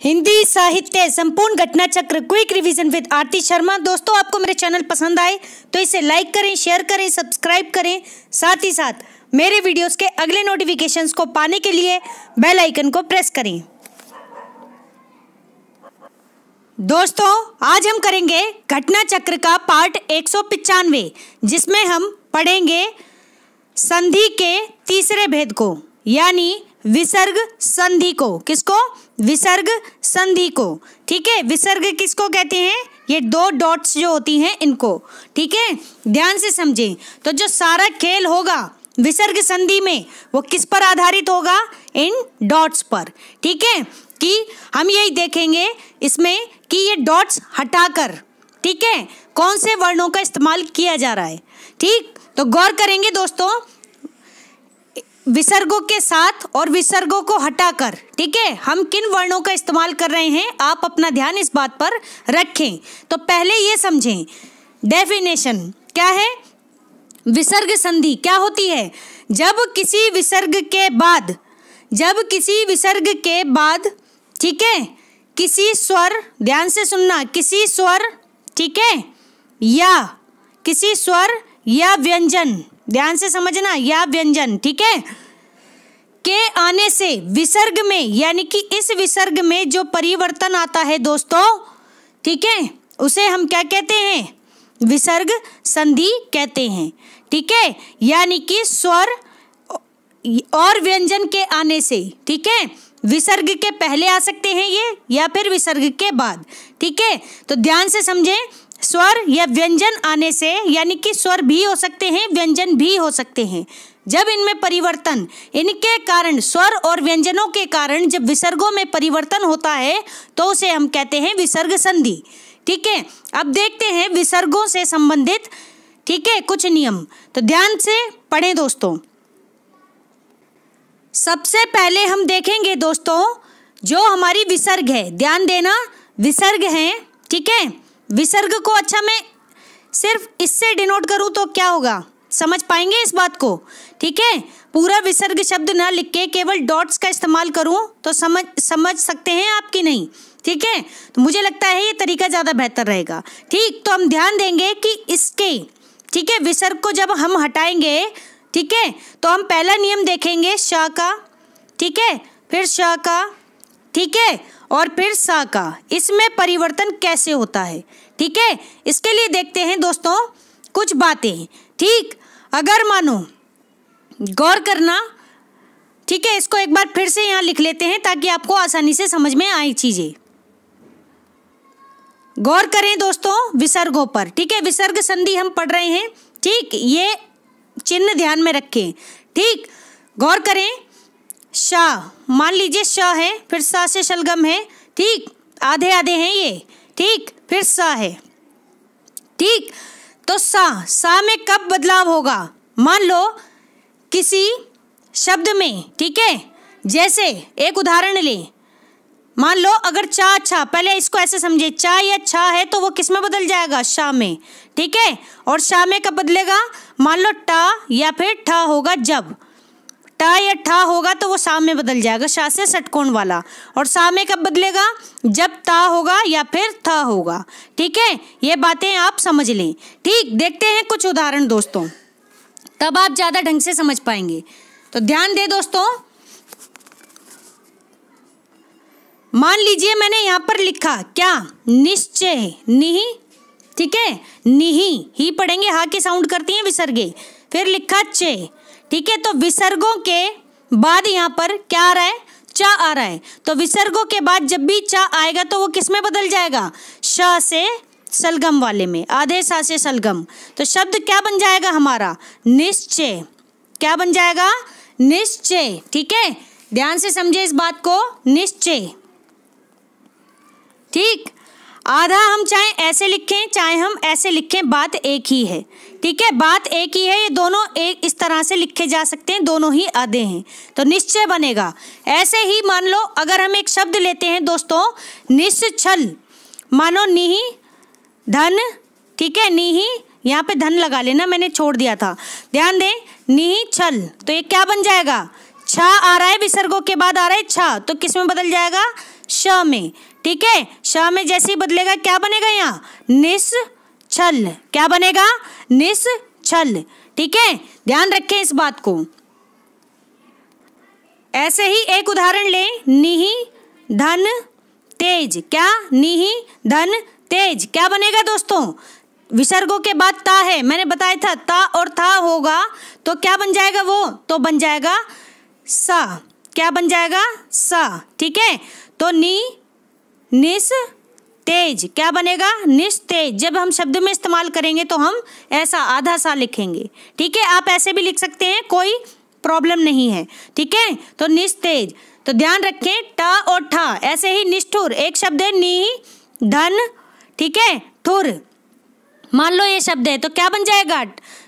हिंदी साहित्य संपूर्ण घटना चक्र क्विक रिवीजन विद आरती शर्मा। दोस्तों, आपको मेरे चैनल पसंद आए तो इसे लाइक करें, शेयर करें, सब्सक्राइब करें। साथ ही साथ मेरे वीडियोस के अगले नोटिफिकेशंस को पाने के लिए बेल आइकन को प्रेस करें। दोस्तों, आज हम करेंगे घटना चक्र का पार्ट 195, जिसमें हम पढ़ेंगे संधि के तीसरे भेद को, यानी विसर्ग संधि को। किसको? विसर्ग संधि को। ठीक है, विसर्ग किसको कहते हैं? ये दो डॉट्स जो होती हैं इनको। ठीक है, ध्यान से समझें। तो जो सारा खेल होगा विसर्ग संधि में वो किस पर आधारित होगा? इन डॉट्स पर। ठीक है, कि हम यही देखेंगे इसमें कि ये डॉट्स हटाकर, ठीक है, कौन से वर्णों का इस्तेमाल किया जा रहा है। ठीक, तो गौर करेंगे दोस्तों, विसर्गों के साथ और विसर्गों को हटाकर, ठीक है, हम किन वर्णों का इस्तेमाल कर रहे हैं, आप अपना ध्यान इस बात पर रखें। तो पहले ये समझें, डेफिनेशन क्या है? विसर्ग संधि क्या होती है? जब किसी विसर्ग के बाद, ठीक है, किसी स्वर, ध्यान से सुनना, किसी स्वर, ठीक है, या किसी स्वर या व्यंजन, ध्यान से समझना, या व्यंजन, ठीक है, के आने से विसर्ग में, यानी कि इस विसर्ग में जो परिवर्तन आता है दोस्तों, ठीक है, उसे हम क्या कहते हैं? विसर्ग संधि कहते हैं। ठीक है, यानी कि स्वर और व्यंजन के आने से, ठीक है, विसर्ग के पहले आ सकते हैं ये, या फिर विसर्ग के बाद। ठीक है, तो ध्यान से समझें, स्वर या व्यंजन आने से, यानी कि स्वर भी हो सकते हैं, व्यंजन भी हो सकते हैं, जब इनमें परिवर्तन, इनके कारण, स्वर और व्यंजनों के कारण जब विसर्गों में परिवर्तन होता है तो उसे हम कहते हैं विसर्ग संधि। ठीक है, अब देखते हैं विसर्गों से संबंधित, ठीक है, कुछ नियम। तो ध्यान से पढ़ें दोस्तों। सबसे पहले हम देखेंगे दोस्तों, जो हमारी विसर्ग है, ध्यान देना, विसर्ग है, ठीक है, विसर्ग को, अच्छा मैं सिर्फ इससे डिनोट करूं तो क्या होगा, समझ पाएंगे इस बात को? ठीक है, पूरा विसर्ग शब्द ना लिख के केवल डॉट्स का इस्तेमाल करूं तो समझ सकते हैं आप कि नहीं? ठीक है, तो मुझे लगता है ये तरीका ज़्यादा बेहतर रहेगा। ठीक, तो हम ध्यान देंगे कि इसके, ठीक है, विसर्ग को जब हम हटाएंगे, ठीक है, तो हम पहला नियम देखेंगे श का, ठीक है, फिर श का, ठीक है, और फिर सा का। इसमें परिवर्तन कैसे होता है? ठीक है, इसके लिए देखते हैं दोस्तों कुछ बातें। ठीक, अगर मानो, गौर करना, ठीक है, इसको एक बार फिर से यहाँ लिख लेते हैं ताकि आपको आसानी से समझ में आए चीजें। गौर करें दोस्तों विसर्गों पर। ठीक है, विसर्ग संधि हम पढ़ रहे हैं। ठीक, ये चिन्ह ध्यान में रखें। ठीक, गौर करें, शा, मान लीजिए श है, फिर सा से शलगम है, ठीक, आधे आधे हैं ये, ठीक, फिर सा है। ठीक, तो सा में कब बदलाव होगा? मान लो किसी शब्द में, ठीक है, जैसे एक उदाहरण लें, मान लो अगर चा छा, पहले इसको ऐसे समझे, चा या छा है तो वो किस में बदल जाएगा? शा में। ठीक है, और शा में कब बदलेगा? मान लो टा या फिर ठा होगा, जब टा या ठा होगा तो वो सा में बदल जाएगा, शा से षटकोण वाला। और सा में कब बदलेगा? जब ता होगा या फिर था होगा। ठीक है, ये बातें आप समझ लें। ठीक, देखते हैं कुछ उदाहरण दोस्तों, तब आप ज़्यादा ढंग से समझ पाएंगे। तो ध्यान दे दोस्तों, मान लीजिए मैंने यहाँ पर लिखा क्या? निश्चय, निहि, ठीक है, निहि ही पढ़ेंगे, हा की साउंड करती हैं विसर्गे। फिर लिखा चे, ठीक है, तो विसर्गों के बाद यहाँ पर क्या आ रहा है? चा आ रहा है। तो विसर्गों के बाद जब भी चा आएगा तो वो किस में बदल जाएगा? श से सलगम वाले में, आधे सा से सलगम। तो शब्द क्या बन जाएगा हमारा? निश्चय। क्या बन जाएगा? निश्चय। ठीक है, ध्यान से समझे इस बात को, निश्चय। ठीक, आधा हम चाहे ऐसे लिखें चाहे हम ऐसे लिखें, बात एक ही है। ठीक है, बात एक ही है, ये दोनों एक इस तरह से लिखे जा सकते हैं, दोनों ही आधे हैं, तो निश्चय बनेगा। ऐसे ही मान लो अगर हम एक शब्द लेते हैं दोस्तों, निश्चल, मानो निहि धन, ठीक है, निहि, यहाँ पे धन लगा लेना, मैंने छोड़ दिया था, ध्यान दें, निहि छल, तो ये क्या बन जाएगा? छा आ रहा है, विसर्गों के बाद आ रहा है छा, तो किस में बदल जाएगा? श श में, ठीक है। श में जैसे ही बदलेगा क्या बनेगा यहाँ, निश्चल। क्या बनेगा, निश्चल, ठीक है। ध्यान रखें इस बात को। ऐसे ही एक उदाहरण ले, निहि धन तेज। क्या, निहि धन तेज, क्या बनेगा दोस्तों, विसर्गों के बाद ता है, मैंने बताया था ता और था होगा तो क्या बन जाएगा, वो तो बन जाएगा सा। क्या बन जाएगा, सा, ठीक है। तो निस तेज क्या बनेगा, निस्तेज। जब हम शब्द में इस्तेमाल करेंगे तो हम ऐसा आधा सा लिखेंगे, ठीक है। आप ऐसे भी लिख सकते हैं, कोई प्रॉब्लम नहीं है, ठीक है। तो निस्तेज। तो ध्यान रखें टा और ठा। ऐसे ही निष्ठुर, एक शब्द है नि धन, ठीक है, ठुर। मान लो ये शब्द है तो क्या बन जाएगा,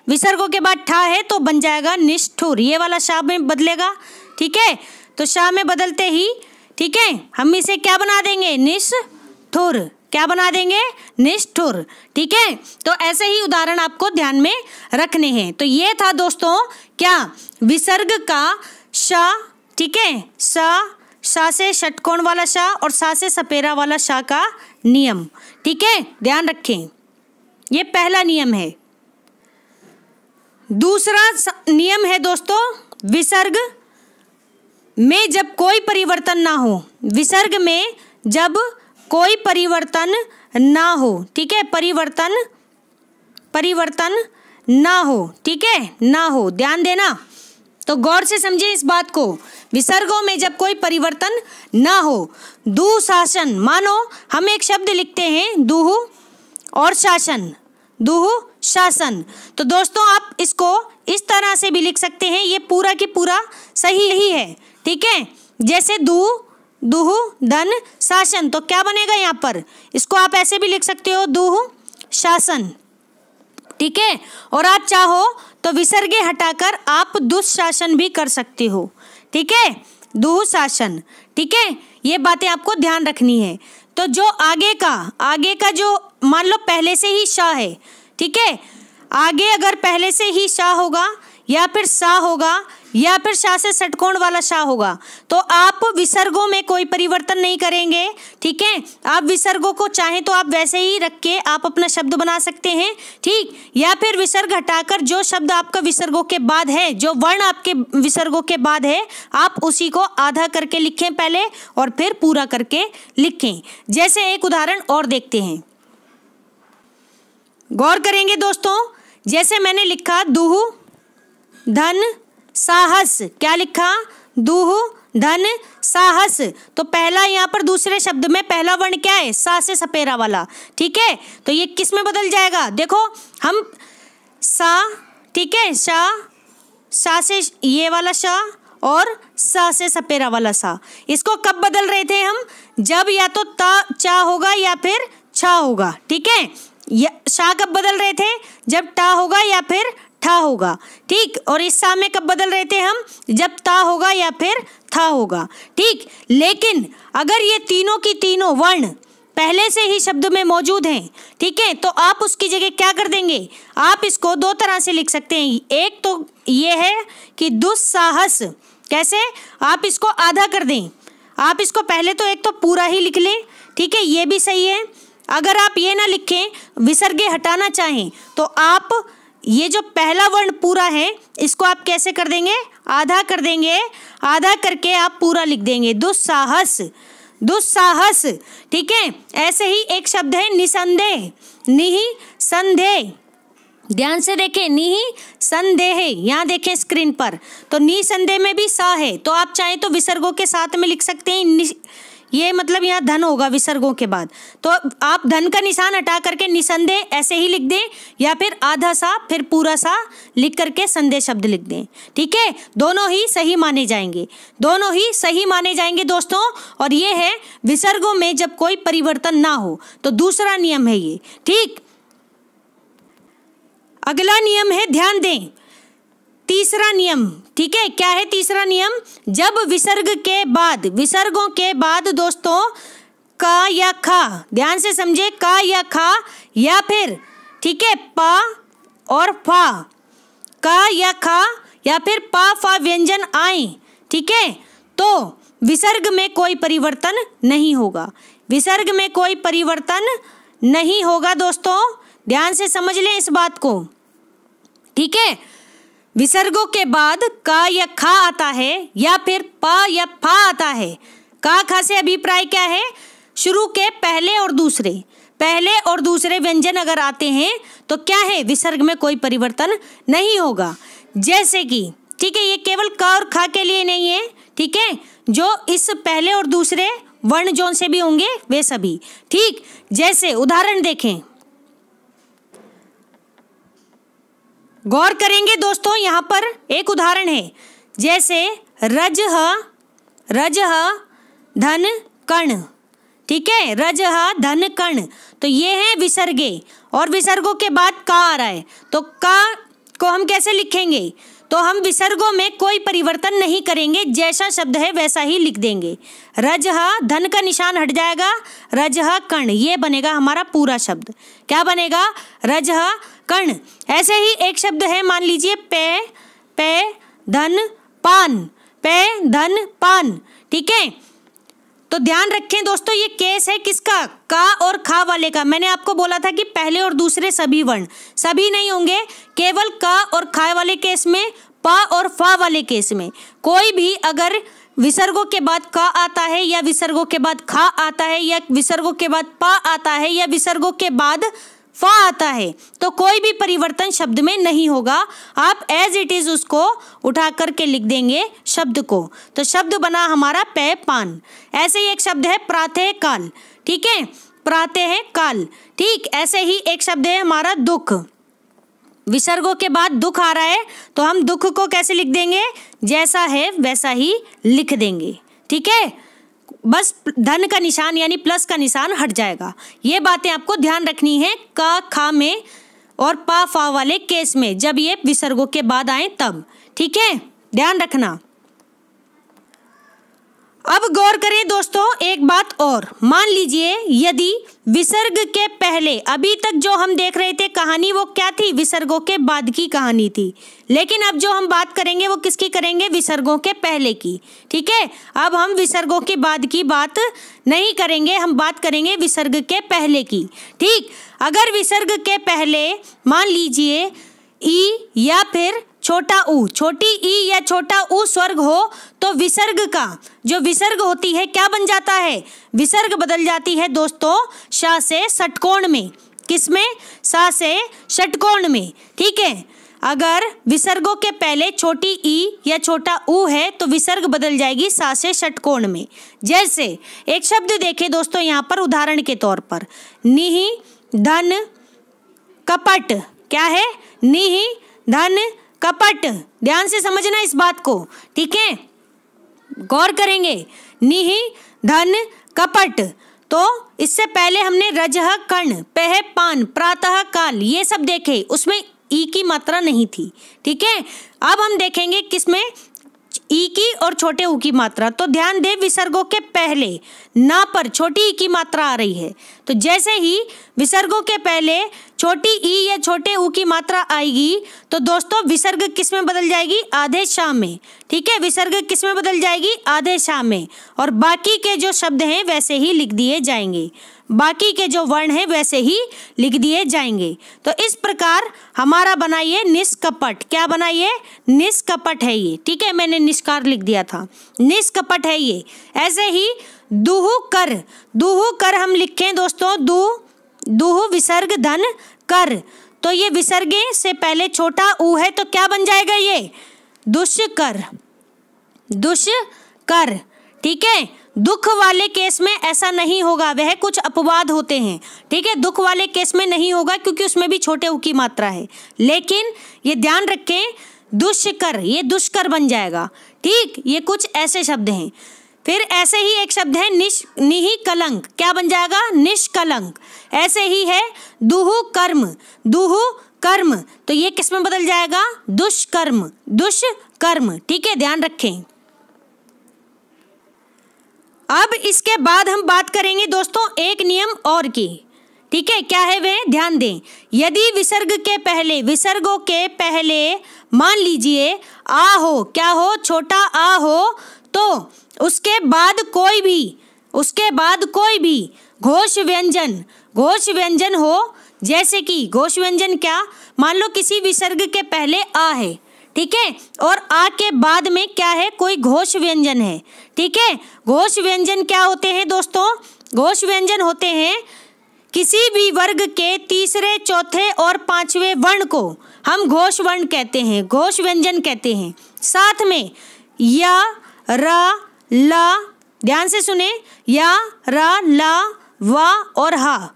विसर्गों के बाद ठा है तो बन जाएगा निष्ठुर। ये वाला शाह में बदलेगा, ठीक है। तो शाह में बदलते ही, ठीक है, हम इसे क्या बना देंगे, निष्ठुर। क्या बना देंगे, निष्ठुर, ठीक है। तो ऐसे ही उदाहरण आपको ध्यान में रखने हैं। तो ये था दोस्तों क्या, विसर्ग का शा, ठीक है, सा से षटकोण वाला शा और सा से सपेरा वाला शा का नियम, ठीक है। ध्यान रखें, ये पहला नियम है। दूसरा नियम है दोस्तों, विसर्ग में जब कोई परिवर्तन ना हो, विसर्ग में जब कोई परिवर्तन ना हो, ठीक है, परिवर्तन ना हो, ठीक है, ना हो। ध्यान देना, तो गौर से समझिए इस बात को। विसर्गों में जब कोई परिवर्तन ना हो, दुशासन, मानो हम एक शब्द लिखते हैं दुहु और शासन, दुहु शासन। तो दोस्तों आप इसको इस तरह से भी लिख सकते हैं, ये पूरा की पूरा सही ही है, ठीक है। जैसे दुहु धन शासन, तो क्या बनेगा यहाँ पर, इसको आप ऐसे भी लिख सकते हो, दुहु शासन, ठीक है। और आप चाहो तो विसर्गे हटाकर आप दुशासन भी कर सकते हो, ठीक है, दुशासन, ठीक है। ये बातें आपको ध्यान रखनी है। तो जो आगे का जो मान लो पहले से ही शा है, ठीक है, आगे अगर पहले से ही शा होगा या फिर सा होगा या फिर शा से षटकोण वाला शा होगा, तो आप विसर्गों में कोई परिवर्तन नहीं करेंगे, ठीक है। आप विसर्गों को चाहें तो आप वैसे ही रख के आप अपना शब्द बना सकते हैं, ठीक। या फिर विसर्ग हटाकर जो शब्द आपका विसर्गों के बाद है, जो वर्ण आपके विसर्गों के बाद है, आप उसी को आधा करके लिखें पहले और फिर पूरा करके लिखें। जैसे एक उदाहरण और देखते हैं, गौर करेंगे दोस्तों। जैसे मैंने लिखा दुहु धन साहस, क्या लिखा, दुहु धन साहस। तो पहला यहाँ पर दूसरे शब्द में पहला वर्ण क्या है, सा से सपेरा वाला, ठीक है। तो ये किस में बदल जाएगा, देखो हम सा, ठीक है, सा से ये वाला शा और सा से सपेरा वाला सा, इसको कब बदल रहे थे हम, जब या तो ता चा होगा या फिर छा होगा, ठीक है। शा कब बदल रहे थे, जब टा होगा या फिर ठा होगा, ठीक। और इस सा में कब बदल रहे थे हम, जब ता होगा या फिर था होगा, ठीक। लेकिन अगर ये तीनों की तीनों वर्ण पहले से ही शब्द में मौजूद हैं, ठीक है, तो आप उसकी जगह क्या कर देंगे, आप इसको दो तरह से लिख सकते हैं। एक तो ये है कि दुस्साहस, कैसे, आप इसको आधा कर दें, आप इसको पहले तो एक तो पूरा ही लिख लें, ठीक है, ये भी सही है। अगर आप ये ना लिखें, विसर्गे हटाना चाहें, तो आप ये जो पहला वर्ण पूरा है इसको आप कैसे कर देंगे, आधा कर देंगे, आधा करके आप पूरा लिख देंगे, दुस्साहस, दुस्साहस, ठीक है। ऐसे ही एक शब्द है निसंदेह, निहि संदेह, ध्यान से देखें, निहि संदेह, यहाँ देखें स्क्रीन पर, तो निसंदेह में भी सा है, तो आप चाहें तो विसर्गों के साथ में लिख सकते हैं, ये मतलब यहाँ धन होगा विसर्गों के बाद, तो आप धन का निशान हटा करके निसंदेह ऐसे ही लिख दें, या फिर आधा सा फिर पूरा सा लिख करके संदेह शब्द लिख दें, ठीक है। दोनों ही सही माने जाएंगे, दोनों ही सही माने जाएंगे दोस्तों। और ये है विसर्गों में जब कोई परिवर्तन ना हो, तो दूसरा नियम है ये, ठीक। अगला नियम है, ध्यान दें, तीसरा नियम, ठीक है। क्या है तीसरा नियम, जब विसर्ग के बाद, विसर्गों के बाद दोस्तों का या खा, ध्यान से समझे, का या खा या फिर, ठीक है, पा और फा, का या खा या फिर पा फा व्यंजन आए, ठीक है, तो विसर्ग में कोई परिवर्तन नहीं होगा। विसर्ग में कोई परिवर्तन नहीं होगा दोस्तों, ध्यान से समझ लें इस बात को, ठीक है। विसर्गों के बाद का या खा आता है या फिर पा या फा आता है। का खा से अभिप्राय क्या है? शुरू के पहले और दूसरे व्यंजन अगर आते हैं तो क्या है? विसर्ग में कोई परिवर्तन नहीं होगा। जैसे कि, ठीक है, ये केवल का और खा के लिए नहीं है, ठीक है, जो इस पहले और दूसरे वर्ण जौन से भी होंगे वे सभी, ठीक। जैसे उदाहरण देखें, गौर करेंगे दोस्तों, यहाँ पर एक उदाहरण है, जैसे रजह धन कण, ठीक है, रजह धन कण, तो ये है विसर्गे और विसर्गों के बाद का आ रहा है, तो का को हम कैसे लिखेंगे? तो हम विसर्गों में कोई परिवर्तन नहीं करेंगे, जैसा शब्द है वैसा ही लिख देंगे। रजह धन का निशान हट जाएगा, रजह कण, ये बनेगा हमारा पूरा शब्द। क्या बनेगा? रजह कण। ऐसे ही एक शब्द है, मान लीजिए पे धन पान, ठीक है। तो ध्यान रखें दोस्तों, ये केस है किसका? का और खा वाले का। मैंने आपको बोला था कि पहले और दूसरे सभी वर्ण सभी नहीं होंगे, केवल का और खा वाले केस में, पा और फा वाले केस में कोई भी अगर विसर्गों के बाद का आता है या विसर्गों के बाद खा आता है या विसर्गों के बाद पा आता है या विसर्गों के बाद फा आता है, तो कोई भी परिवर्तन शब्द में नहीं होगा। आप एज इट इज उसको उठा करके लिख देंगे शब्द को, तो शब्द बना हमारा पे पान। ऐसे ही एक शब्द है प्रातः काल, ठीक है, प्रातः काल, ठीक। ऐसे ही एक शब्द है हमारा दुख, विसर्गों के बाद दुख आ रहा है तो हम दुख को कैसे लिख देंगे? जैसा है वैसा ही लिख देंगे, ठीक है। बस धन का निशान यानी प्लस का निशान हट जाएगा। ये बातें आपको ध्यान रखनी है का खा में और पा फा वाले केस में, जब ये विसर्गों के बाद आए तब, ठीक है, ध्यान रखना। अब गौर करें दोस्तों एक बात और, मान लीजिए यदि विसर्ग के पहले, अभी तक जो हम देख रहे थे कहानी वो क्या थी? विसर्गों के बाद की कहानी थी, लेकिन अब जो हम बात करेंगे वो किसकी करेंगे? विसर्गों के पहले की, ठीक है। अब हम विसर्गों के बाद की बात नहीं करेंगे, हम बात करेंगे विसर्ग के पहले की, ठीक। अगर विसर्ग के पहले मान लीजिए ई या फिर छोटा ऊ, छोटी ई या छोटा ऊ स्वर्ग हो, तो विसर्ग का जो विसर्ग होती है क्या बन जाता है? विसर्ग बदल जाती है दोस्तों शा से षटकोण में। किसमें? सा से षटकोण में, ठीक है। अगर विसर्गों के पहले छोटी ई या छोटा ऊ है तो विसर्ग बदल जाएगी सा से षटकोण में। जैसे एक शब्द देखें दोस्तों यहाँ पर उदाहरण के तौर पर, निहि धन कपट, क्या है? निहि धन कपट, ध्यान से समझना इस बात को, ठीक है, गौर करेंगे। निहि धन कपट, तो इससे पहले हमने रजह कर्ण, पह पान, प्रातः काल ये सब देखे, उसमें ई की मात्रा नहीं थी, ठीक है। अब हम देखेंगे किसमें? ई की और छोटे ऊ की मात्रा। तो ध्यान दें विसर्गों के पहले ना पर छोटी ई की मात्रा आ रही है, तो जैसे ही विसर्गों के पहले छोटी ई या छोटे ऊ की मात्रा आएगी तो दोस्तों विसर्ग किस में बदल जाएगी? आधे शा में, ठीक है। विसर्ग किस में बदल जाएगी? आधे शा में, और बाकी के जो शब्द हैं वैसे ही लिख दिए जाएंगे, बाकी के जो वर्ण हैं वैसे ही लिख दिए जाएंगे। तो इस प्रकार हमारा बनाइए निष्कपट। क्या बनाइए? निष्कपट है ये, ठीक है, मैंने निष्कार लिख दिया था, निष्कपट है ये। ऐसे ही दुहु कर हम लिखें दोस्तों, दुहु विसर्ग धन कर, तो ये विसर्गे से पहले छोटा ऊ है तो क्या बन जाएगा? ये दुष्कर, ठीक है। दुख वाले केस में ऐसा नहीं होगा, वह कुछ अपवाद होते हैं, ठीक है। दुख वाले केस में नहीं होगा क्योंकि उसमें भी छोटे ऊ की मात्रा है, लेकिन ये ध्यान रखें दुष्कर, ये दुष्कर बन जाएगा, ठीक। ये कुछ ऐसे शब्द हैं। फिर ऐसे ही एक शब्द है निहि कलंक, क्या बन जाएगा? निष्कलंक। ऐसे ही है दुहु कर्म, तो ये किस में बदल जाएगा? दुष्कर्म, ठीक है, ध्यान रखें। अब इसके बाद हम बात करेंगे दोस्तों एक नियम और की, ठीक है। क्या है वह? ध्यान दें। यदि विसर्गों के पहले मान लीजिए आ हो, क्या हो? छोटा आ हो, तो उसके बाद कोई भी घोष व्यंजन हो, जैसे कि घोष व्यंजन क्या, मान लो किसी विसर्ग के पहले आ है, ठीक है, और आ के बाद में क्या है, कोई घोष व्यंजन है, ठीक है। घोष व्यंजन क्या होते हैं दोस्तों? घोष व्यंजन होते हैं किसी भी वर्ग के तीसरे, चौथे और पांचवें वर्ण को हम घोष वर्ण कहते हैं, घोष व्यंजन कहते हैं। साथ में या, रा, ला, ध्यान से सुने, या, रा, ला, वा और हा,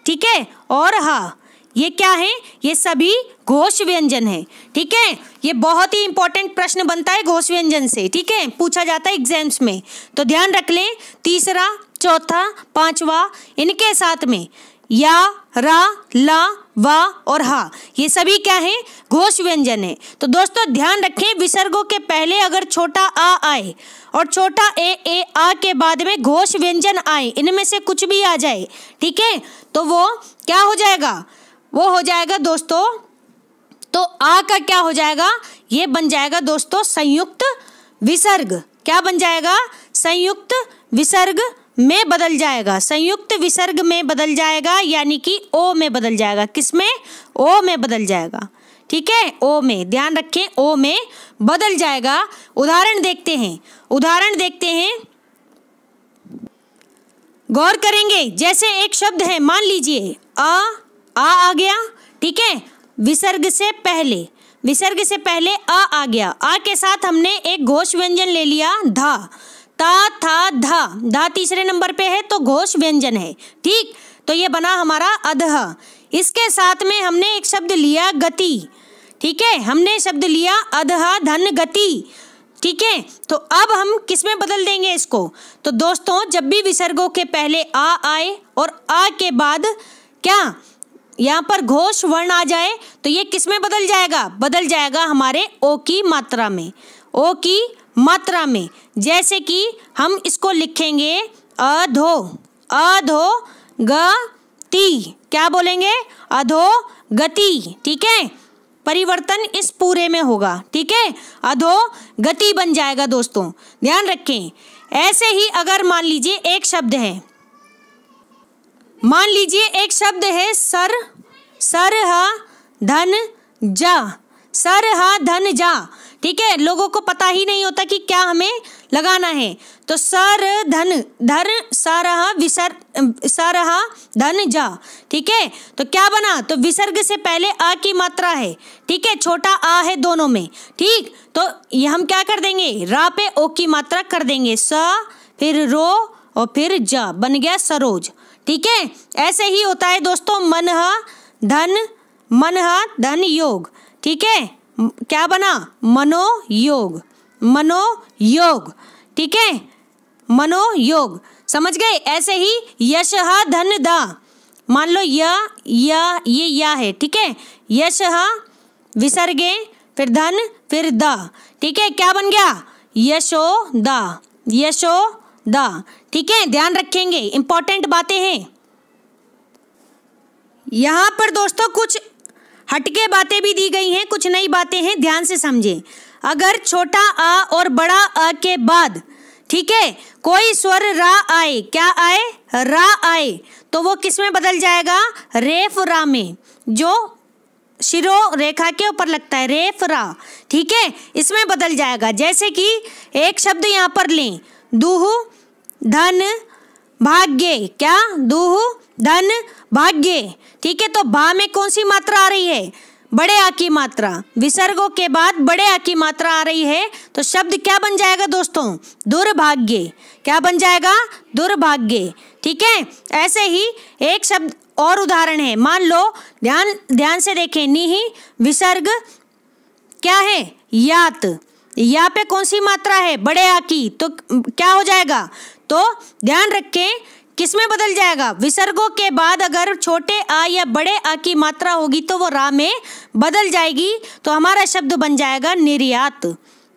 ठीक है, और हा, ये क्या है? ये सभी घोष व्यंजन है, ठीक है। ये बहुत ही इंपॉर्टेंट प्रश्न बनता है घोष व्यंजन से, ठीक है, पूछा जाता है एग्जाम्स में, तो ध्यान रख लें। तीसरा, चौथा, पांचवा, इनके साथ में या, रा, ला, वा और हा, ये सभी क्या है? घोष व्यंजन है। तो दोस्तों ध्यान रखें, विसर्गों के पहले अगर छोटा आ आए और छोटा ए आ के बाद में घोष व्यंजन आए, इनमें से कुछ भी आ जाए, ठीक है, तो वो क्या हो जाएगा? वो हो जाएगा दोस्तों, तो आ का क्या हो जाएगा? ये बन जाएगा दोस्तों संयुक्त विसर्ग। क्या बन जाएगा? संयुक्त विसर्ग में बदल जाएगा, संयुक्त विसर्ग में बदल जाएगा, यानी कि ओ में बदल जाएगा। किसमें? ओ में बदल जाएगा, ठीक है, ओ में, ध्यान रखें, ओ में बदल जाएगा। उदाहरण देखते हैं, गौर करेंगे। जैसे एक शब्द है, मान लीजिए आ गया, ठीक है, विसर्ग से पहले आ गया, आ के साथ हमने एक घोष व्यंजन ले लिया, धा, ता, था, धा तीसरे नंबर पे है तो घोष व्यंजन है, ठीक। तो ये बना हमारा अधः। इसके साथ में हमने एक शब्द लिया गति, ठीक है, हमने शब्द लिया अधः धन गति, ठीक है। तो अब हम किस में बदल देंगे इसको? तो दोस्तों जब भी विसर्गों के पहले आ आए और आ के बाद क्या यहाँ पर घोष वर्ण आ जाए, तो ये किस में बदल जाएगा? बदल जाएगा हमारे ओ की मात्रा में, ओ की मात्रा में। जैसे कि हम इसको लिखेंगे अधो गति, क्या बोलेंगे? अधो गति, ठीक है, परिवर्तन इस पूरे में होगा, ठीक है, अधो गति बन जाएगा दोस्तों, ध्यान रखें। ऐसे ही अगर मान लीजिए एक शब्द है सरहा धन जा, ठीक है, लोगों को पता ही नहीं होता कि क्या हमें लगाना है, तो सरहा धन जा, ठीक है। तो क्या बना? तो विसर्ग से पहले आ की मात्रा है, ठीक है, छोटा आ है दोनों में, ठीक। तो ये हम क्या कर देंगे? रा पे ओ की मात्रा कर देंगे, स फिर रो और फिर जा, बन गया सरोज, ठीक है। ऐसे ही होता है दोस्तों मनहा धन योग, ठीक है, क्या बना? मनोयोग, ठीक है, मनोयोग, समझ गए। ऐसे ही यशहा धन दा, मान लो ये या है, ठीक है, यशहा विसर्गे फिर धन फिर दा, ठीक है, क्या बन गया? यशोदा, ठीक है, ध्यान रखेंगे, इंपॉर्टेंट बातें हैं यहाँ पर दोस्तों। कुछ हटके बातें भी दी गई हैं, कुछ नई बातें हैं, ध्यान से समझें। अगर छोटा आ और बड़ा आ के बाद, ठीक है, कोई स्वर रा आए, क्या आए? रा आए, तो वो किस में बदल जाएगा? रेफ रा में, जो शिरो रेखा के ऊपर लगता है, रेफ रा, ठीक है, इसमें बदल जाएगा। जैसे कि एक शब्द यहाँ पर लें, दूहु धन भाग्य, क्या? दूहु धन भाग्य, ठीक है। तो भा में कौन सी मात्रा आ रही है? बड़े आ की मात्रा, विसर्गों के बाद बड़े आ की मात्रा आ रही है, तो शब्द क्या बन जाएगा दोस्तों? दुर्भाग्य, क्या बन जाएगा? दुर्भाग्य, ठीक है। ऐसे ही एक शब्द और उदाहरण है, मान लो, ध्यान से देखें, निहि विसर्ग क्या है? यात, या पे कौन सी मात्रा है? बड़े आ की, तो क्या हो जाएगा? तो ध्यान रखें, किस में बदल जाएगा? विसर्गों के बाद अगर छोटे आ या बड़े आ की मात्रा होगी तो वो रा में बदल जाएगी, तो हमारा शब्द बन जाएगा निर्यात,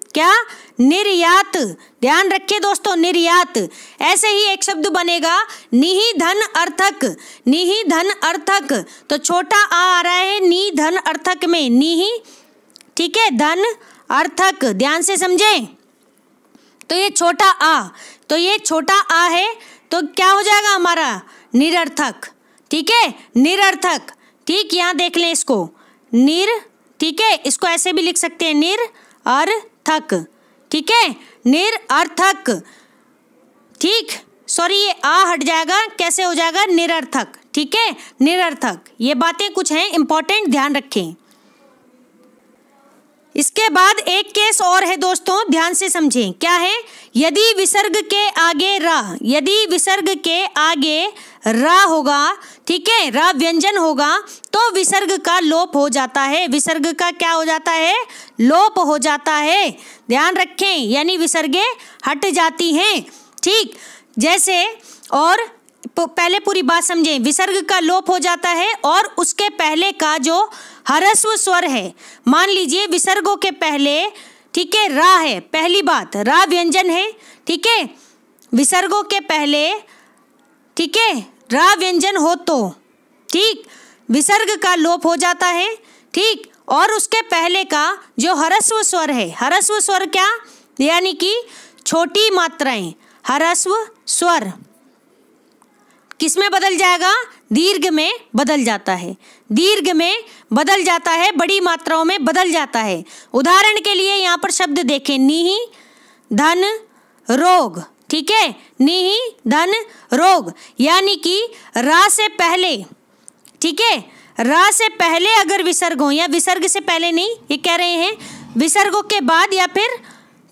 क्या? निर्यात, ध्यान रखिए दोस्तों, निर्यात। ऐसे ही एक शब्द बनेगा निहि धन अर्थक, तो छोटा आ रहा है नी धन अर्थक में, निहि, ठीक है, धन अर्थक, ध्यान से समझें। तो ये छोटा आ, तो ये छोटा आ है तो क्या हो जाएगा हमारा निरर्थक। ठीक है, निरर्थक। ठीक, यहाँ देख लें इसको निर, ठीक है, इसको ऐसे भी लिख सकते हैं निरर्थक। ठीक है, निरर्थक। ठीक, सॉरी ये आ हट जाएगा, कैसे हो जाएगा निरर्थक। ठीक है, निरर्थक। ये बातें कुछ हैं इंपॉर्टेंट, ध्यान रखें। इसके बाद एक केस और है दोस्तों, ध्यान से समझें। क्या है? यदि विसर्ग के आगे रा, यदि विसर्ग के आगे रा होगा, ठीक है, रा व्यंजन होगा, तो विसर्ग का लोप हो जाता है। विसर्ग का क्या हो जाता है? लोप हो जाता है। ध्यान रखें, यानी विसर्गें हट जाती हैं। ठीक, जैसे और पहले पूरी बात समझें। विसर्ग का लोप हो जाता है और उसके पहले का जो ह्रस्व स्वर है, मान लीजिए विसर्गों के पहले, ठीक है, रा है, पहली बात रा व्यंजन है। ठीक है, विसर्गों के पहले, ठीक है, रा व्यंजन हो तो, ठीक, विसर्ग का लोप हो जाता है। ठीक, और उसके पहले का जो ह्रस्व स्वर है, ह्रस्व स्वर क्या, यानी कि छोटी मात्राएं, ह्रस्व स्वर किस में बदल जाएगा? दीर्घ में बदल जाता है। दीर्घ में बदल जाता है, बड़ी मात्राओं में बदल जाता है। उदाहरण के लिए यहाँ पर शब्द देखें, नीहि धन रोग। ठीक है, नीहि धन रोग, यानी कि रा से पहले, ठीक है, रा से पहले अगर विसर्ग हो, या विसर्ग से पहले नहीं, ये कह रहे हैं विसर्गों के बाद, या फिर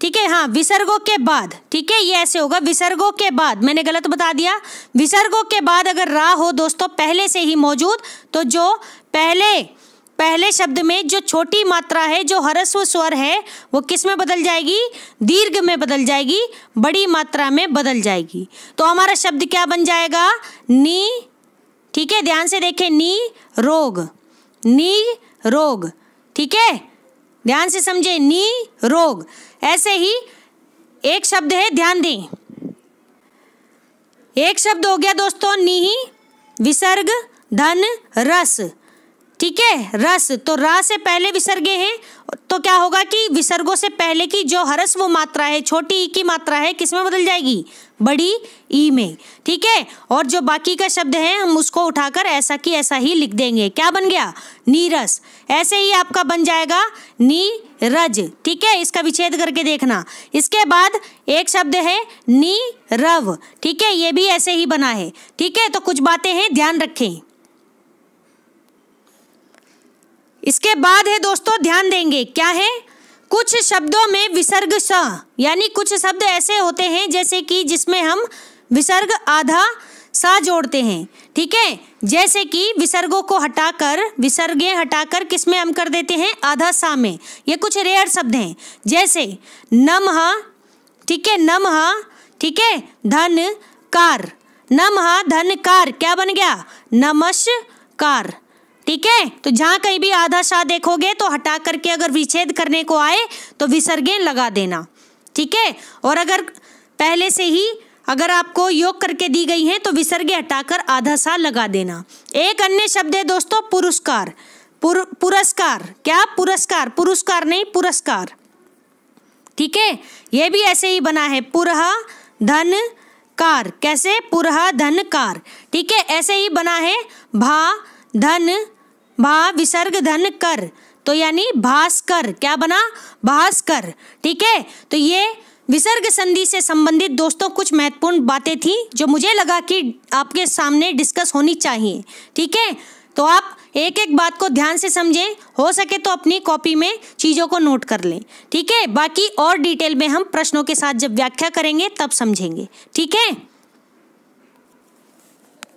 ठीक है, हाँ, विसर्गों के बाद। ठीक है, ये ऐसे होगा, विसर्गों के बाद, मैंने गलत बता दिया। विसर्गों के बाद अगर रा हो दोस्तों पहले से ही मौजूद, तो जो पहले शब्द में जो छोटी मात्रा है, जो ह्रस्व स्वर है, वो किस में बदल जाएगी? दीर्घ में बदल जाएगी, बड़ी मात्रा में बदल जाएगी। तो हमारा शब्द क्या बन जाएगा? नी। ठीक है, ध्यान से देखें, नी रोग, नी रोग। ठीक है, ध्यान से समझे, नी रोग। ऐसे ही एक शब्द है, ध्यान दें, एक शब्द हो गया दोस्तों नीहि विसर्ग धन रस। ठीक है, रस, तो रा से पहले विसर्गे हैं, तो क्या होगा कि विसर्गों से पहले की जो ह्रस्व मात्रा है, छोटी ई की मात्रा है, किस में बदल जाएगी? बड़ी ई में। ठीक है, और जो बाकी का शब्द है हम उसको उठाकर ऐसा की ऐसा ही लिख देंगे। क्या बन गया? नीरस। ऐसे ही आपका बन जाएगा नीरज। ठीक है, इसका विच्छेद करके देखना। इसके बाद एक शब्द है नीरव। ठीक है, ये भी ऐसे ही बना है। ठीक है, तो कुछ बातें हैं, ध्यान रखें। इसके बाद है दोस्तों, ध्यान देंगे, क्या है? कुछ शब्दों में विसर्ग स, यानी कुछ शब्द ऐसे होते हैं जैसे कि जिसमें हम विसर्ग आधा सा जोड़ते हैं। ठीक है, जैसे कि विसर्गों को हटाकर, विसर्गें हटाकर किस में हम कर देते हैं? आधा सा में। ये कुछ रेयर शब्द हैं, जैसे नमः, ठीक है, नमः, ठीक है, धन कार, नमः धन कार, क्या बन गया? नमस्कार। ठीक है, तो जहाँ कहीं भी आधा सा देखोगे तो हटा करके अगर विच्छेद करने को आए तो विसर्गें लगा देना। ठीक है, और अगर पहले से ही अगर आपको योग करके दी गई हैं तो विसर्गें हटाकर आधा सा लगा देना। एक अन्य शब्द है दोस्तों पुरस्कार। पुरस्कार, क्या? पुरस्कार, पुरस्कार नहीं, पुरस्कार। ठीक है, ये भी ऐसे ही बना है, पुरहा धन कार। कैसे? पुरहा धन कार। ठीक है, ऐसे ही बना है भा धन, भा विसर्ग धन कर, तो यानी भास्कर। क्या बना? भास्कर। ठीक है, तो ये विसर्ग संधि से संबंधित दोस्तों कुछ महत्वपूर्ण बातें थी जो मुझे लगा कि आपके सामने डिस्कस होनी चाहिए। ठीक है, तो आप एक एक बात को ध्यान से समझें, हो सके तो अपनी कॉपी में चीज़ों को नोट कर लें। ठीक है, बाकी और डिटेल में हम प्रश्नों के साथ जब व्याख्या करेंगे तब समझेंगे। ठीक है,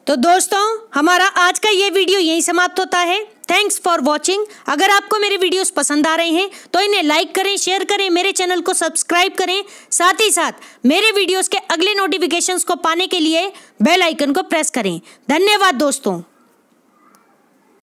तो दोस्तों हमारा आज का ये वीडियो यहीं समाप्त होता है। Thanks for watching. अगर आपको मेरे वीडियोस पसंद आ रहे हैं तो इन्हें लाइक करें, शेयर करें, मेरे चैनल को सब्सक्राइब करें। साथ ही साथ मेरे वीडियोस के अगले नोटिफिकेशंस को पाने के लिए बेल आइकन को प्रेस करें। धन्यवाद दोस्तों।